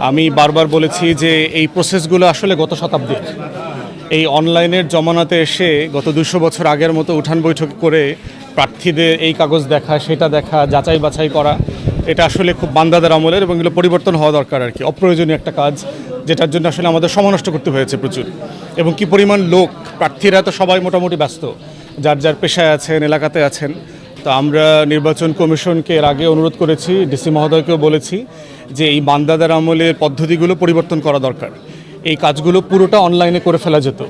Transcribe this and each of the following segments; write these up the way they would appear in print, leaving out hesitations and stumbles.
আমি বারবার বলেছি যে এই প্রসেসগুলো আসলে গত শতাব্দীর। এই অনলাইনের জমানাতে এসে গত 200 বছর আগের মতো উঠান বৈঠক করে প্রার্থীদের এই কাগজ দেখা সেটা দেখা যাচাই বাছাই করা, এটা আসলে খুব বান্দাদের আমলের এবং এগুলো পরিবর্তন হওয়া দরকার আর কি। অপ্রয়োজনীয় একটা কাজ, যেটার জন্য আসলে আমাদের সময় নষ্ট করতে হয়েছে প্রচুর। এবং কি পরিমাণ লোক, প্রার্থীরা তো সবাই মোটামুটি ব্যস্ত, যার যার পেশায় আছেন, এলাকাতে আছেন। তো আমরা নির্বাচন কমিশনকে এর আগে অনুরোধ করেছি, ডিসি মহোদয়কেও বলেছি যে এই বান্দাদের আমলের পদ্ধতিগুলো পরিবর্তন করা দরকার। এই কাজগুলো পুরোটা অনলাইনে করে ফেলা যেত।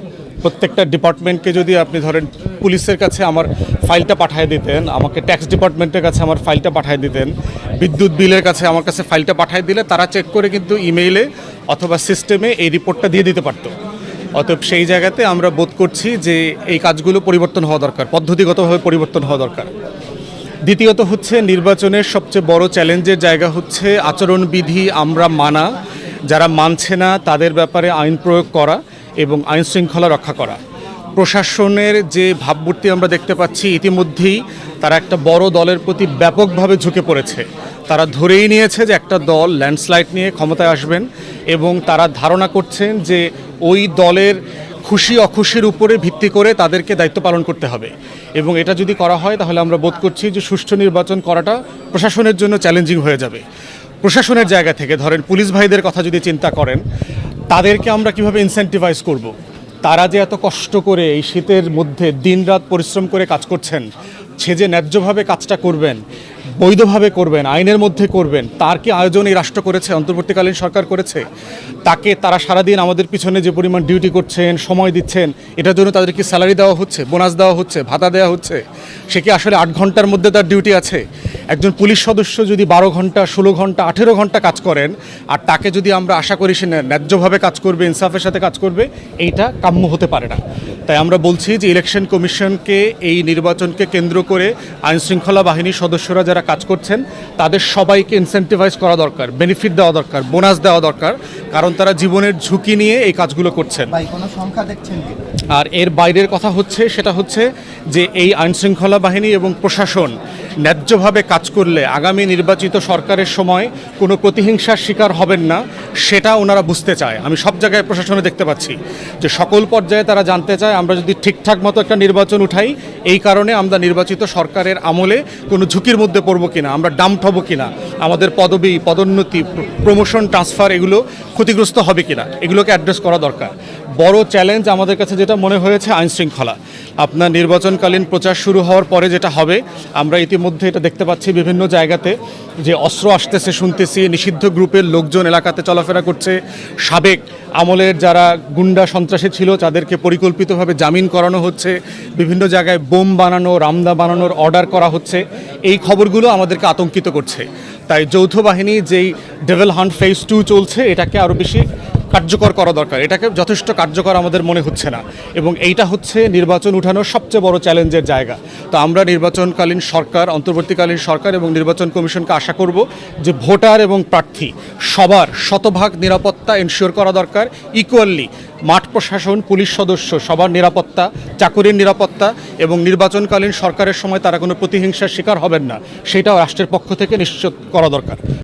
প্রত্যেকটা ডিপার্টমেন্টকে যদি আপনি ধরেন পুলিশের কাছে আমার ফাইলটা পাঠিয়ে দিতেন, আমাকে ট্যাক্স ডিপার্টমেন্টের কাছে আমার ফাইলটা পাঠিয়ে দিতেন, বিদ্যুৎ বিলের কাছে আমার কাছে ফাইলটা পাঠিয়ে দিলে তারা চেক করে কিন্তু ইমেইলে অথবা সিস্টেমে এই রিপোর্টটা দিয়ে দিতে পারতো। অতএব সেই জায়গাতে আমরা বোধ করছি যে এই কাজগুলো পরিবর্তন হওয়া দরকার, পদ্ধতিগতভাবে পরিবর্তন হওয়া দরকার। দ্বিতীয়ত হচ্ছে নির্বাচনের সবচেয়ে বড় চ্যালেঞ্জের জায়গা হচ্ছে আচরণবিধি আমরা মানা, যারা মানছে না তাদের ব্যাপারে আইন প্রয়োগ করা এবং আইন শৃঙ্খলা রক্ষা করা। প্রশাসনের যে ভাবমূর্তি আমরা দেখতে পাচ্ছি, ইতিমধ্যেই তারা একটা বড় দলের প্রতি ব্যাপকভাবে ঝুঁকে পড়েছে। তারা ধরেই নিয়েছে যে একটা দল ল্যান্ডস্লাইড নিয়ে ক্ষমতায় আসবেন এবং তারা ধারণা করছেন যে ওই দলের খুশি অখুশির উপরে ভিত্তি করে তাদেরকে দায়িত্ব পালন করতে হবে। এবং এটা যদি করা হয় তাহলে আমরা বোধ করছি যে সুষ্ঠু নির্বাচন করাটা প্রশাসনের জন্য চ্যালেঞ্জিং হয়ে যাবে। প্রশাসনের জায়গা থেকে ধরেন পুলিশ ভাইদের কথা যদি চিন্তা করেন, তাদেরকে আমরা কিভাবে ইনসেন্টিভাইজ করব। তারা যে এত কষ্ট করে এই শীতের মধ্যে দিনরাত পরিশ্রম করে কাজ করছেন, সে যে ন্যায্যভাবে কাজটা করবেন, বৈধভাবে করবেন, আইনের মধ্যে করবেন, তার কি আয়োজন এই রাষ্ট্র করেছে, অন্তর্বর্তীকালীন সরকার করেছে? তাকে তারা সারাদিন আমাদের পিছনে যে পরিমাণ ডিউটি করছেন, সময় দিচ্ছেন, এটার জন্য তাদের কি স্যালারি দেওয়া হচ্ছে, বোনাস দেওয়া হচ্ছে, ভাতা দেওয়া হচ্ছে? সে কি আসলে 8 ঘন্টার মধ্যে তার ডিউটি আছে? একজন পুলিশ সদস্য যদি 12 ঘন্টা, 16 ঘন্টা, 18 ঘন্টা কাজ করেন, আর তাকে যদি আমরা আশা করি সে ন্যায্যভাবে কাজ করবে, ইনসাফের সাথে কাজ করবে, এইটা কাম্য হতে পারে না। তাই আমরা বলছি যে ইলেকশন কমিশনকে এই নির্বাচনকে কেন্দ্র করে আইনশৃঙ্খলা বাহিনীর সদস্যরা যারা কাজ করছেন তাদের সবাইকে ইনসেন্টিভাইজ করা দরকার, বেনিফিট দেওয়া দরকার, বোনাস দেওয়া দরকার, কারণ তারা জীবনের ঝুঁকি নিয়ে এই কাজগুলো করছেন। আর এর বাইরের কথা হচ্ছে সেটা হচ্ছে যে এই আইনশৃঙ্খলা বাহিনী এবং প্রশাসন ন্যায্যভাবে কাজ করলে আগামী নির্বাচিত সরকারের সময় কোনো প্রতিহিংসার শিকার হবেন না, সেটা ওনারা বুঝতে চায়। আমি সব জায়গায় প্রশাসনে দেখতে পাচ্ছি যে সকল পর্যায়ে তারা জানতে চায় আমরা যদি ঠিকঠাক মতো একটা নির্বাচন উঠাই, এই কারণে আমরা নির্বাচিত সরকারের আমলে কোনো ঝুঁকির মধ্যে পড়ব কিনা, আমরা ডাম্প হব কিনা, আমাদের পদবি, পদোন্নতি, প্রমোশন, ট্রান্সফার এগুলো ক্ষতিগ্রস্ত হবে কিনা, এগুলোকে অ্যাড্রেস করা দরকার। বড় চ্যালেঞ্জ আমাদের কাছে যেটা মনে হয়েছে আইনশৃঙ্খলা। আপনার নির্বাচনকালীন প্রচার শুরু হওয়ার পরে যেটা হবে, আমরা ইতিমধ্যে এটা দেখতে পাচ্ছি বিভিন্ন জায়গাতে যে অস্ত্র আসতেছে, শুনতেছি নিষিদ্ধ গ্রুপের লোকজন এলাকাতে চলাফেরা করছে, সাবেক আমলের যারা গুন্ডা সন্ত্রাসী ছিল তাদেরকে পরিকল্পিতভাবে জামিন করানো হচ্ছে, বিভিন্ন জায়গায় বোম বানানো, রামদা বানানোর অর্ডার করা হচ্ছে। এই খবরগুলো আমাদেরকে আতঙ্কিত করছে। তাই যৌথ বাহিনী যেই ডেভিল হান্ট ফেজ 2 চলছে, এটাকে আরও বেশি কার্যকর করা দরকার। এটাকে যথেষ্ট কার্যকর আমাদের মনে হচ্ছে না, এবং এইটা হচ্ছে নির্বাচন উঠানোর সবচেয়ে বড় চ্যালেঞ্জের জায়গা। তো আমরা নির্বাচনকালীন সরকার, অন্তর্বর্তীকালীন সরকার এবং নির্বাচন কমিশনকে আশা করব যে ভোটার এবং প্রার্থী সবার শতভাগ নিরাপত্তা এনশিওর করা দরকার। ইকুয়ালি মাঠ প্রশাসন, পুলিশ সদস্য সবার নিরাপত্তা, চাকুরির নিরাপত্তা, এবং নির্বাচনকালীন সরকারের সময় তারা কোনো প্রতিহিংসার শিকার হবেন না, সেটাও রাষ্ট্রের পক্ষ থেকে নিশ্চিত করা দরকার।